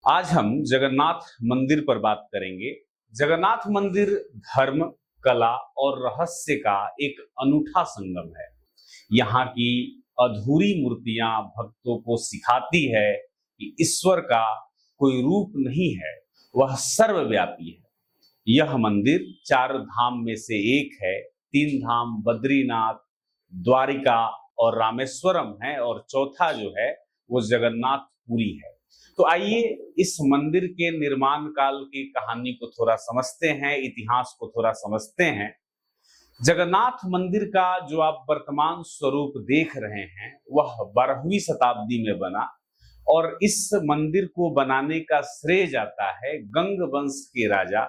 आज हम जगन्नाथ मंदिर पर बात करेंगे। जगन्नाथ मंदिर धर्म, कला और रहस्य का एक अनूठा संगम है। यहाँ की अधूरी मूर्तियां भक्तों को सिखाती है कि ईश्वर का कोई रूप नहीं है, वह सर्वव्यापी है। यह मंदिर चार धाम में से एक है। तीन धाम बद्रीनाथ, द्वारिका और रामेश्वरम है और चौथा जो है वो जगन्नाथपुरी है। तो आइए इस मंदिर के निर्माण काल की कहानी को थोड़ा समझते हैं, इतिहास को थोड़ा समझते हैं। जगन्नाथ मंदिर का जो आप वर्तमान स्वरूप देख रहे हैं वह 12वीं शताब्दी में बना और इस मंदिर को बनाने का श्रेय जाता है गंग वंश के राजा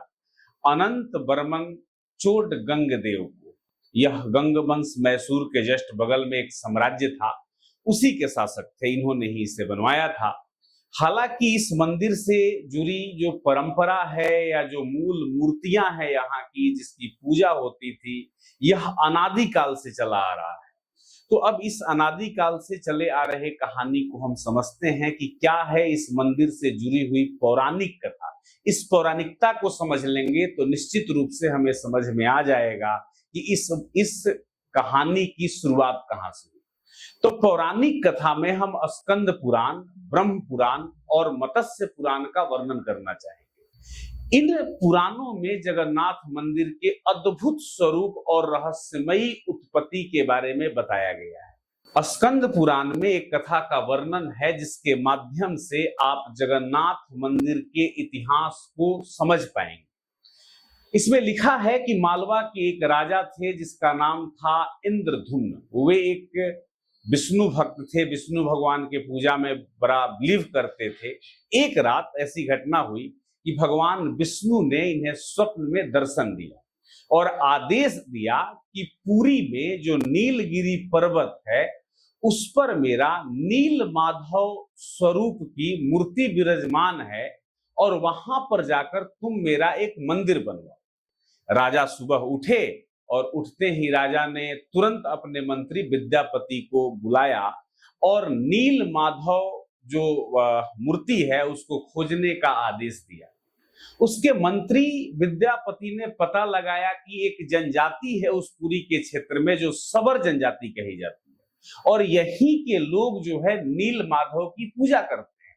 अनंत वर्मन चोट गंगदेव को। यह गंग वंश मैसूर के जस्ट बगल में एक साम्राज्य था, उसी के शासक थे, इन्होंने ही इसे बनवाया था। हालांकि इस मंदिर से जुड़ी जो परंपरा है या जो मूल मूर्तियां हैं यहाँ की जिसकी पूजा होती थी, यह अनादिकाल से चला आ रहा है। तो अब इस अनादिकाल से चले आ रहे कहानी को हम समझते हैं कि क्या है इस मंदिर से जुड़ी हुई पौराणिक कथा। इस पौराणिकता को समझ लेंगे तो निश्चित रूप से हमें समझ में आ जाएगा कि इस कहानी की शुरुआत कहाँ से हुई। तो पौराणिक कथा में हम स्कंद पुराण, ब्रह्म पुराण और मत्स्य पुराण का वर्णन करना चाहेंगे। इन पुराणों में जगन्नाथ मंदिर के अद्भुत स्वरूप और रहस्यमयी उत्पत्ति के बारे में बताया गया है। स्कंद पुराण में एक कथा का वर्णन है जिसके माध्यम से आप जगन्नाथ मंदिर के इतिहास को समझ पाएंगे। इसमें लिखा है कि मालवा के एक राजा थे जिसका नाम था इंद्रधुम्न। वे एक विष्णु भक्त थे, विष्णु भगवान के पूजा में बड़ा बिलीव करते थे। एक रात ऐसी घटना हुई कि भगवान विष्णु ने इन्हें स्वप्न में दर्शन दिया और आदेश दिया कि पुरी में जो नीलगिरी पर्वत है उस पर मेरा नील माधव स्वरूप की मूर्ति विराजमान है और वहां पर जाकर तुम मेरा एक मंदिर बनवाओ। राजा सुबह उठे और उठते ही राजा ने तुरंत अपने मंत्री विद्यापति को बुलाया और नील माधव जो मूर्ति है उसको खोजने का आदेश दिया। उसके मंत्री विद्यापति ने पता लगाया कि एक जनजाति है उस पुरी के क्षेत्र में जो सबर जनजाति कही जाती है और यहीं के लोग जो है नील माधव की पूजा करते हैं।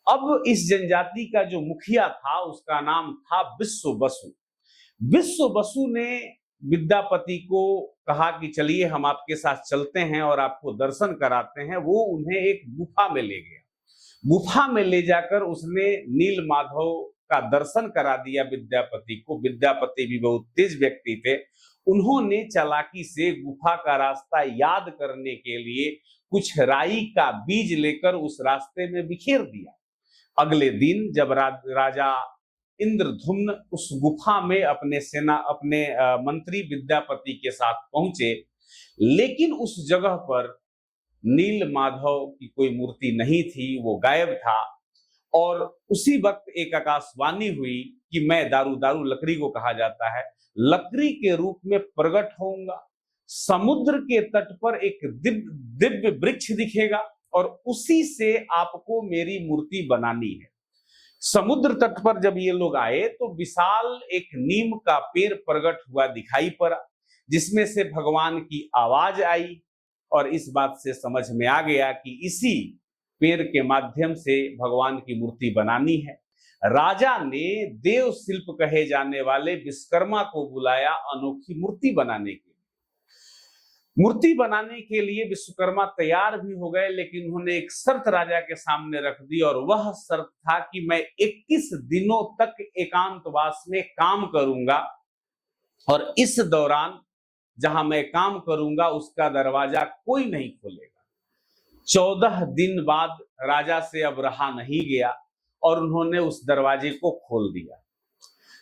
अब इस जनजाति का जो मुखिया था उसका नाम था विश्व बसु। विश्व बसु ने विद्यापति को कहा कि चलिए हम आपके साथ चलते हैं और आपको दर्शन कराते हैं। वो उन्हें एक गुफा में ले गया। गुफा में ले जाकर उसने नील माधव का दर्शन करा दिया विद्यापति को। विद्यापति भी बहुत तेज व्यक्ति थे, उन्होंने चालाकी से गुफा का रास्ता याद करने के लिए कुछ राई का बीज लेकर उस रास्ते में बिखेर दिया। अगले दिन जब राजा इंद्रधुम्न उस गुफा में अपने मंत्री विद्यापति के साथ पहुंचे, लेकिन उस जगह पर नील माधव की कोई मूर्ति नहीं थी, वो गायब था। और उसी वक्त एक आकाशवाणी हुई कि मैं दारू लकड़ी को कहा जाता है, लकड़ी के रूप में प्रकट होऊंगा। समुद्र के तट पर एक दिव्य वृक्ष दिखेगा और उसी से आपको मेरी मूर्ति बनानी है। समुद्र तट पर जब ये लोग आए तो विशाल एक नीम का पेड़ प्रकट हुआ दिखाई पड़ा जिसमें से भगवान की आवाज आई और इस बात से समझ में आ गया कि इसी पेड़ के माध्यम से भगवान की मूर्ति बनानी है। राजा ने देव शिल्प कहे जाने वाले विश्वकर्मा को बुलाया अनोखी मूर्ति बनाने के लिए। मूर्ति बनाने के लिए विश्वकर्मा तैयार भी हो गए, लेकिन उन्होंने एक शर्त राजा के सामने रख दी और वह शर्त था कि मैं 21 दिनों तक एकांतवास में काम करूंगा और इस दौरान जहां मैं काम करूंगा उसका दरवाजा कोई नहीं खोलेगा। 14 दिन बाद राजा से अब रहा नहीं गया और उन्होंने उस दरवाजे को खोल दिया।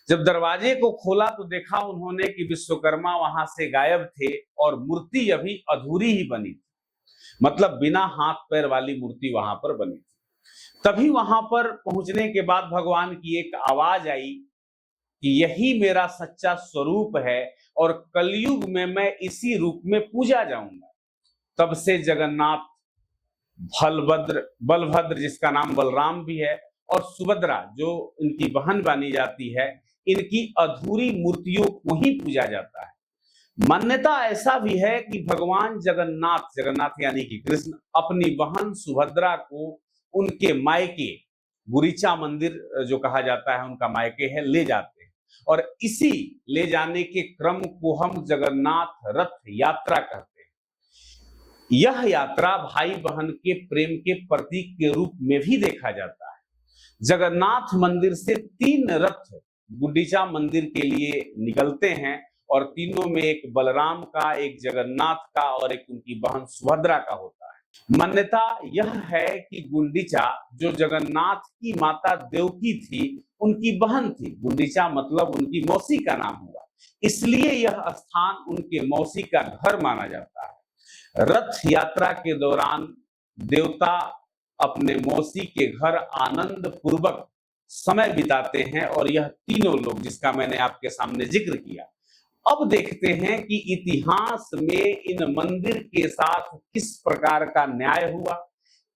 जब दरवाजे को खोला तो देखा उन्होंने कि विश्वकर्मा वहां से गायब थे और मूर्ति अभी अधूरी ही बनी थी, मतलब बिना हाथ पैर वाली मूर्ति वहां पर बनी थी। तभी वहां पर पहुंचने के बाद भगवान की एक आवाज आई कि यही मेरा सच्चा स्वरूप है और कलयुग में मैं इसी रूप में पूजा जाऊंगा। तब से जगन्नाथ बलभद्र जिसका नाम बलराम भी है और सुभद्रा जो इनकी बहन मानी जाती है, इनकी अधूरी मूर्तियों को ही पूजा जाता है। मान्यता ऐसा भी है कि भगवान जगन्नाथ, जगन्नाथ यानी कि कृष्ण, अपनी बहन सुभद्रा को उनके मायके, गुरीचा मंदिर जो कहा जाता है उनका मायके है, ले जाते हैं और इसी ले जाने के क्रम को हम जगन्नाथ रथ यात्रा कहते हैं। यह यात्रा भाई बहन के प्रेम के प्रतीक के रूप में भी देखा जाता है। जगन्नाथ मंदिर से 3 रथ गुंडीचा मंदिर के लिए निकलते हैं और तीनों में एक बलराम का, एक जगन्नाथ का और एक उनकी बहन सुभद्रा का होता है। मान्यता यह है कि गुंडीचा जो जगन्नाथ की माता देवकी थी, उनकी बहन थी। गुंडीचा मतलब उनकी मौसी का नाम हुआ, इसलिए यह स्थान उनके मौसी का घर माना जाता है। रथ यात्रा के दौरान देवता अपने मौसी के घर आनंद पूर्वक समय बिताते हैं और यह तीनों लोग जिसका मैंने आपके सामने जिक्र किया। अब देखते हैं कि इतिहास में इन मंदिर के साथ किस प्रकार का न्याय हुआ,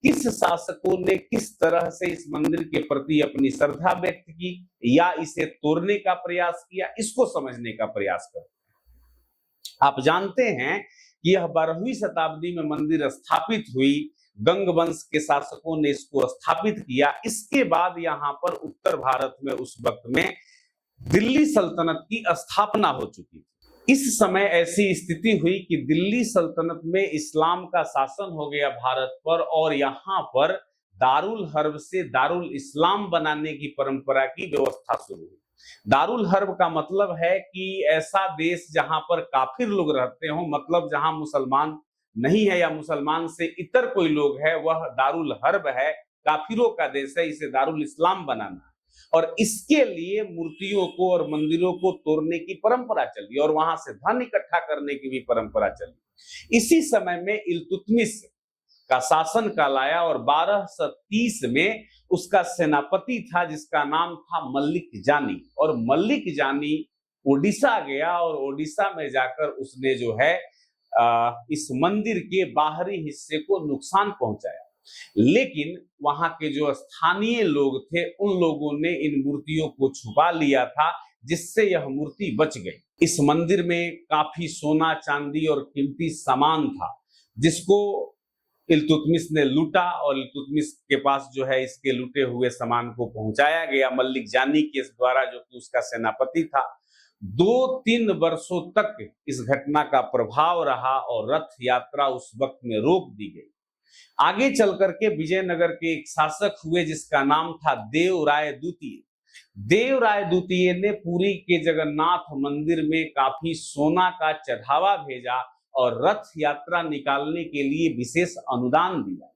किस शासकों ने किस तरह से इस मंदिर के प्रति अपनी श्रद्धा व्यक्त की या इसे तोड़ने का प्रयास किया, इसको समझने का प्रयास करते हैं। आप जानते हैं कि यह 12वीं शताब्दी में मंदिर स्थापित हुई, गंग वंश के शासकों ने इसको स्थापित किया। इसके बाद यहाँ पर उत्तर भारत में उस वक्त में दिल्ली सल्तनत की स्थापना हो चुकी थी। इस समय ऐसी स्थिति हुई कि दिल्ली सल्तनत में इस्लाम का शासन हो गया भारत पर और यहाँ पर दारुल हर्ब से दारुल इस्लाम बनाने की परंपरा की व्यवस्था शुरू हुई। दारुल हर्ब का मतलब है कि ऐसा देश जहां पर काफिर लोग रहते हो, मतलब जहां मुसलमान नहीं है या मुसलमान से इतर कोई लोग है, वह दारुल हर्ब है, काफिरों का देश है, इसे दारुल इस्लाम बनाना है। और इसके लिए मूर्तियों को और मंदिरों को तोड़ने की परंपरा चली और वहां से धन इकट्ठा करने की भी परंपरा चली। इसी समय में इल्तुतमिश का शासन काल आया और 1230 में उसका सेनापति था जिसका नाम था मल्लिक जानी, और मल्लिक जानी ओडिशा गया और ओडिशा में जाकर उसने जो है इस मंदिर के बाहरी हिस्से को नुकसान पहुंचाया। लेकिन वहां के जो स्थानीय लोग थे उन लोगों ने इन मूर्तियों को छुपा लिया था, जिससे यह मूर्ति बच गई। इस मंदिर में काफी सोना चांदी और कीमती सामान था जिसको इल्तुतमिश ने लूटा और इल्तुतमिश के पास जो है इसके लूटे हुए सामान को पहुंचाया गया मल्लिक जानी के द्वारा, जो कि उसका सेनापति था। 2-3 वर्षों तक इस घटना का प्रभाव रहा और रथ यात्रा उस वक्त में रोक दी गई। आगे चल करके विजयनगर के एक शासक हुए जिसका नाम था देवराय द्वितीय। देवराय द्वितीय ने पुरी के जगन्नाथ मंदिर में काफी सोना का चढ़ावा भेजा और रथ यात्रा निकालने के लिए विशेष अनुदान दिया।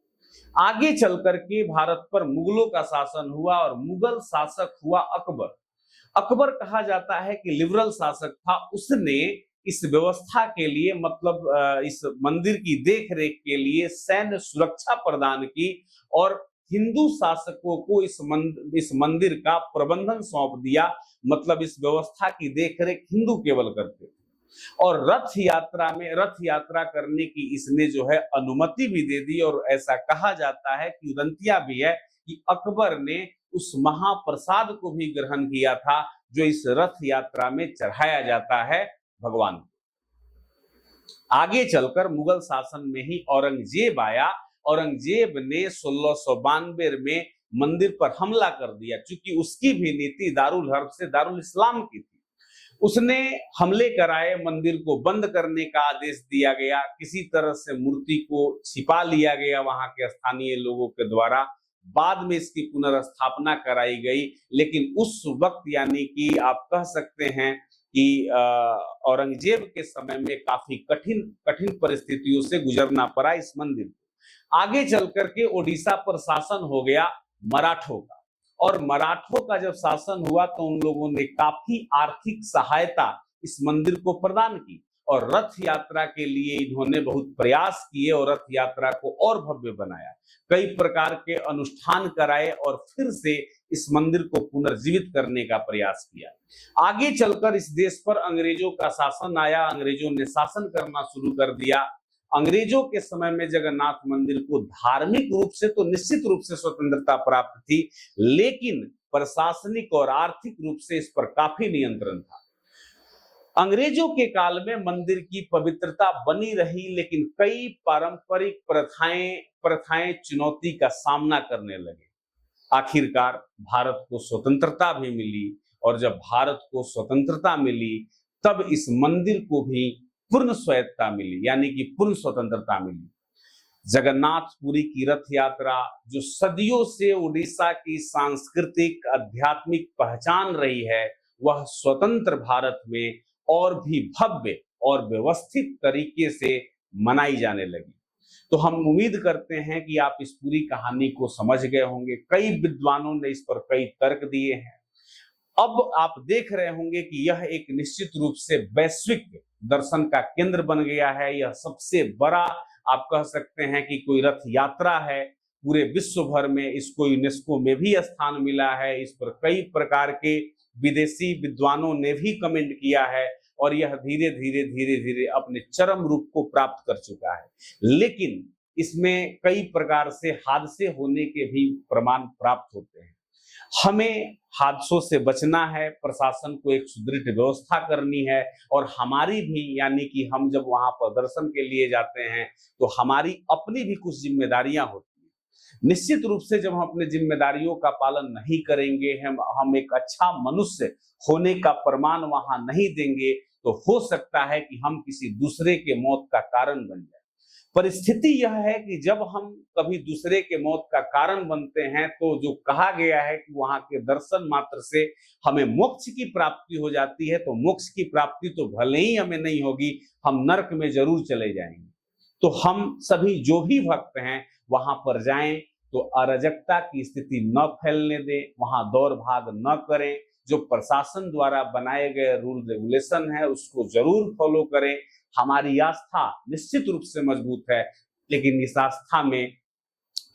आगे चल करके भारत पर मुगलों का शासन हुआ और मुगल शासक हुआ अकबर। अकबर कहा जाता है कि लिबरल शासक था। उसने इस व्यवस्था के लिए, मतलब इस मंदिर की देखरेख के लिए सैन्य सुरक्षा प्रदान की और हिंदू शासकों को इस मंदिर का प्रबंधन सौंप दिया। मतलब इस व्यवस्था की देखरेख हिंदू केवल करते थे और रथ यात्रा करने की इसने जो है अनुमति भी दे दी। और ऐसा कहा जाता है कि उदंतिया भी है कि अकबर ने उस महाप्रसाद को भी ग्रहण किया था जो इस रथ यात्रा में चढ़ाया जाता है भगवान को। आगे चलकर मुगल शासन में ही औरंगजेब आया। औरंगजेब ने 1692 में मंदिर पर हमला कर दिया। चूंकि उसकी भी नीति दारुल हर्ब से दारुल इस्लाम की थी, उसने हमले कराए, मंदिर को बंद करने का आदेश दिया गया, किसी तरह से मूर्ति को छिपा लिया गया वहां के स्थानीय लोगों के द्वारा। बाद में इसकी पुनर्स्थापना कराई गई, लेकिन उस वक्त यानी कि आप कह सकते हैं कि औरंगजेब के समय में काफी कठिन परिस्थितियों से गुजरना पड़ा इस मंदिर को। आगे चल करके ओडिशा पर शासन हो गया मराठों का, और मराठों का जब शासन हुआ तो उन लोगों ने काफी आर्थिक सहायता इस मंदिर को प्रदान की और रथ यात्रा के लिए इन्होंने बहुत प्रयास किए और रथ यात्रा को और भव्य बनाया। कई प्रकार के अनुष्ठान कराए और फिर से इस मंदिर को पुनर्जीवित करने का प्रयास किया। आगे चलकर इस देश पर अंग्रेजों का शासन आया। अंग्रेजों ने शासन करना शुरू कर दिया। अंग्रेजों के समय में जगन्नाथ मंदिर को धार्मिक रूप से तो निश्चित रूप से स्वतंत्रता प्राप्त थी, लेकिन प्रशासनिक और आर्थिक रूप से इस पर काफी नियंत्रण था। अंग्रेजों के काल में मंदिर की पवित्रता बनी रही, लेकिन कई पारंपरिक प्रथाएं चुनौती का सामना करने लगे। आखिरकार भारत को स्वतंत्रता भी मिली, और जब भारत को स्वतंत्रता मिली तब इस मंदिर को भी पूर्ण स्वायत्तता मिली, यानी कि पूर्ण स्वतंत्रता मिली। जगन्नाथपुरी की रथ यात्रा, जो सदियों से उड़ीसा की सांस्कृतिक आध्यात्मिक पहचान रही है, वह स्वतंत्र भारत में और भी भव्य और व्यवस्थित तरीके से मनाई जाने लगी। तो हम उम्मीद करते हैं कि आप इस पूरी कहानी को समझ गए होंगे। कई विद्वानों ने इस पर कई तर्क दिए हैं। अब आप देख रहे होंगे कि यह एक निश्चित रूप से वैश्विक दर्शन का केंद्र बन गया है। यह सबसे बड़ा, आप कह सकते हैं कि कोई रथ यात्रा है पूरे विश्व भर में। इसको यूनेस्को में भी स्थान मिला है। इस पर कई प्रकार के विदेशी विद्वानों ने भी कमेंट किया है, और यह धीरे धीरे धीरे धीरे अपने चरम रूप को प्राप्त कर चुका है। लेकिन इसमें कई प्रकार से हादसे होने के भी प्रमाण प्राप्त होते हैं। हमें हादसों से बचना है, प्रशासन को एक सुदृढ़ व्यवस्था करनी है, और हमारी भी, यानी कि हम जब वहां पर दर्शन के लिए जाते हैं तो हमारी अपनी भी कुछ जिम्मेदारियां होती हैं। निश्चित रूप से जब हम अपने जिम्मेदारियों का पालन नहीं करेंगे, हम एक अच्छा मनुष्य होने का प्रमाण वहां नहीं देंगे, तो हो सकता है कि हम किसी दूसरे के मौत का कारण बन जाए। परिस्थिति यह है कि जब हम कभी दूसरे के मौत का कारण बनते हैं, तो जो कहा गया है कि वहां के दर्शन मात्र से हमें मोक्ष की प्राप्ति हो जाती है, तो मोक्ष की प्राप्ति तो भले ही हमें नहीं होगी, हम नरक में जरूर चले जाएंगे। तो हम सभी जो भी भक्त हैं वहां पर जाएं, तो अराजकता की स्थिति न फैलने दें, वहां दौड़ भाग न करें। जो प्रशासन द्वारा बनाए गए रूल रेगुलेशन है उसको जरूर फॉलो करें। हमारी आस्था निश्चित रूप से मजबूत है, लेकिन इस आस्था में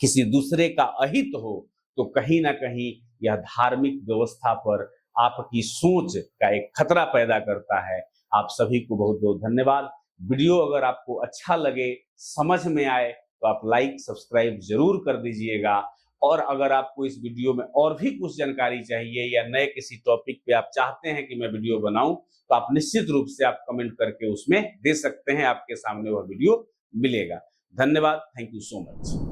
किसी दूसरे का अहित हो तो कहीं ना कहीं यह धार्मिक व्यवस्था पर आपकी सोच का एक खतरा पैदा करता है। आप सभी को बहुत बहुत धन्यवाद। वीडियो अगर आपको अच्छा लगे, समझ में आए, तो आप लाइक सब्सक्राइब जरूर कर दीजिएगा। और अगर आपको इस वीडियो में और भी कुछ जानकारी चाहिए, या नए किसी टॉपिक पे आप चाहते हैं कि मैं वीडियो बनाऊं, तो आप निश्चित रूप से आप कमेंट करके उसमें दे सकते हैं। आपके सामने वह वीडियो मिलेगा। धन्यवाद। Thank you so much.